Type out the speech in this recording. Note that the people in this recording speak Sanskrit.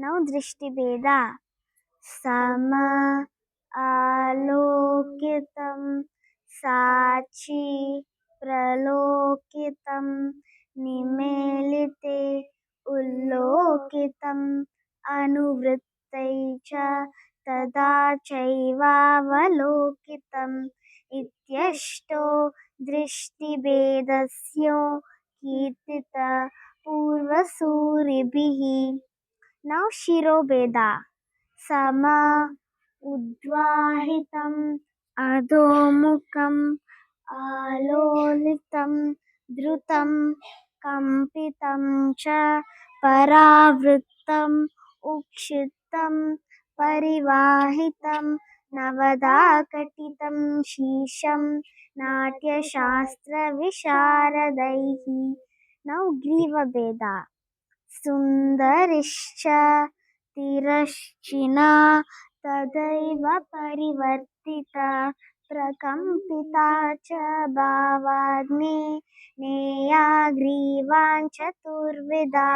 नौ दृष्टिभेदा सम आलोकितं साक्षी प्रलोकितं निमेलिते उल्लोकितम् अनुवृत्तै च तदा चैवावलोकितम् इत्यष्टो दृष्टिभेदस्यो कीर्तित पूर्वसूरिभिः नौ शिरोभेदा सम उद्वाहितम् अधोमुखम् आलोलितं धृतं कंपितं च परावृत्तम् उक्षिप्तं परिवाहितं नवदाकटितं शीर्षं नाट्यशास्त्रविशारदैः नौ ग्रीवभेदा सुन्दरिश्च तिरश्चिना तदैव परिवर्तिता प्रकम्पिता च भावाग्नि नेया ग्रीवान् चतुर्विधा